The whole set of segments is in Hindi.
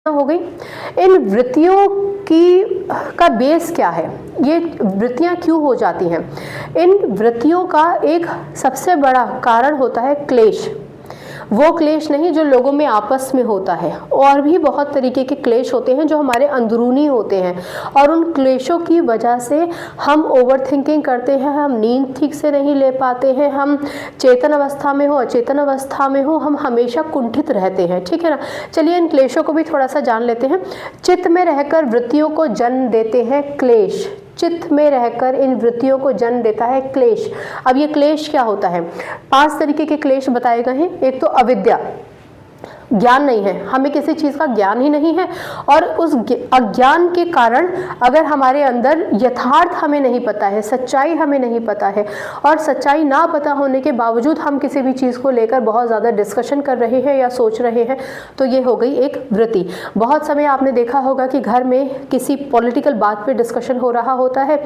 हो गई। इन वृत्तियों की का बेस क्या है, ये वृत्तियां क्यों हो जाती हैं? इन वृत्तियों का एक सबसे बड़ा कारण होता है क्लेश। वो क्लेश नहीं जो लोगों में आपस में होता है, और भी बहुत तरीके के क्लेश होते हैं जो हमारे अंदरूनी होते हैं, और उन क्लेशों की वजह से हम ओवर थिंकिंग करते हैं, हम नींद ठीक से नहीं ले पाते हैं, हम चेतन अवस्था में हो अचेतन अवस्था में हो, हम हमेशा कुंठित रहते हैं। ठीक है ना। चलिए इन क्लेशों को भी थोड़ा सा जान लेते हैं। चित्त में रहकर वृत्तियों को जन्म देते हैं क्लेश। चित्त में रहकर इन वृत्तियों को जन्म देता है क्लेश। अब ये क्लेश क्या होता है? 5 तरीके के क्लेश बताए गए हैं। एक तो अविद्या, ज्ञान नहीं है, हमें किसी चीज़ का ज्ञान ही नहीं है, और उस अज्ञान के कारण अगर हमारे अंदर यथार्थ हमें नहीं पता है, सच्चाई हमें नहीं पता है, और सच्चाई ना पता होने के बावजूद हम किसी भी चीज़ को लेकर बहुत ज़्यादा डिस्कशन कर रहे हैं या सोच रहे हैं, तो ये हो गई एक वृत्ति। बहुत समय आपने देखा होगा कि घर में किसी पॉलिटिकल बात पे डिस्कशन हो रहा होता है,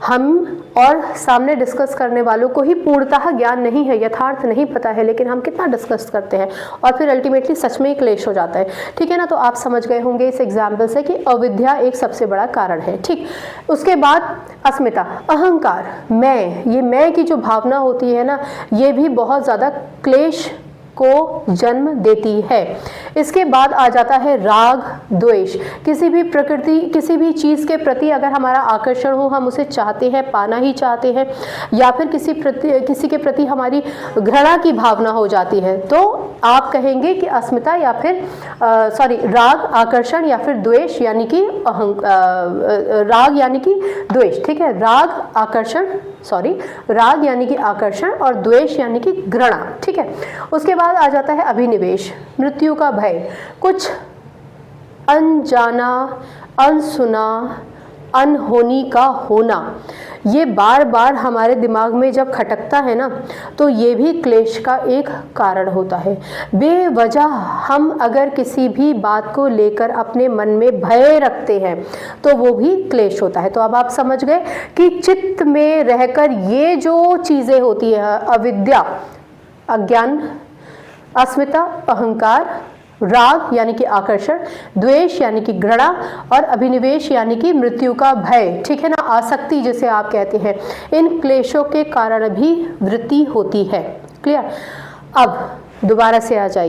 हम और सामने डिस्कस करने वालों को ही पूर्णतः ज्ञान नहीं है, यथार्थ नहीं पता है, लेकिन हम कितना डिस्कस करते हैं, और फिर अल्टीमेटली सच में ही क्लेश हो जाता है। ठीक है ना। तो आप समझ गए होंगे इस एग्जाम्पल से कि अविद्या एक सबसे बड़ा कारण है। ठीक। उसके बाद अस्मिता, अहंकार, मैं, ये मैं की जो भावना होती है ना, ये भी बहुत ज़्यादा क्लेश को जन्म देती है। इसके बाद आ जाता है राग द्वेष। किसी भी प्रकृति, किसी भी चीज़ के प्रति अगर हमारा आकर्षण हो, हम उसे चाहते हैं, पाना ही चाहते हैं, या फिर किसी के प्रति हमारी घृणा की भावना हो जाती है, तो आप कहेंगे कि अस्मिता या फिर राग, आकर्षण, या फिर द्वेष यानी कि राग यानी कि द्वेष। ठीक है। राग यानी कि आकर्षण और द्वेष यानी कि घृणा। ठीक है। उसके बाद आ जाता है अभिनिवेश, मृत्यु का भय। कुछ अनजाना, अनसुना, अनहोनी का होना, ये बार बार हमारे दिमाग में जब खटकता है ना, तो ये भी क्लेश का एक कारण होता है। बेवजह हम अगर किसी भी बात को लेकर अपने मन में भय रखते हैं, तो वो भी क्लेश होता है। तो अब आप समझ गए कि चित्त में रहकर ये जो चीज़ें होती है, अविद्या, अज्ञान, अस्मिता, अहंकार, राग यानी कि आकर्षण, द्वेष यानी कि घृणा, और अभिनिवेश यानी कि मृत्यु का भय। ठीक है ना, आसक्ति जिसे आप कहते हैं, इन क्लेशों के कारण भी वृत्ति होती है। क्लियर। अब दोबारा से आ जाइए।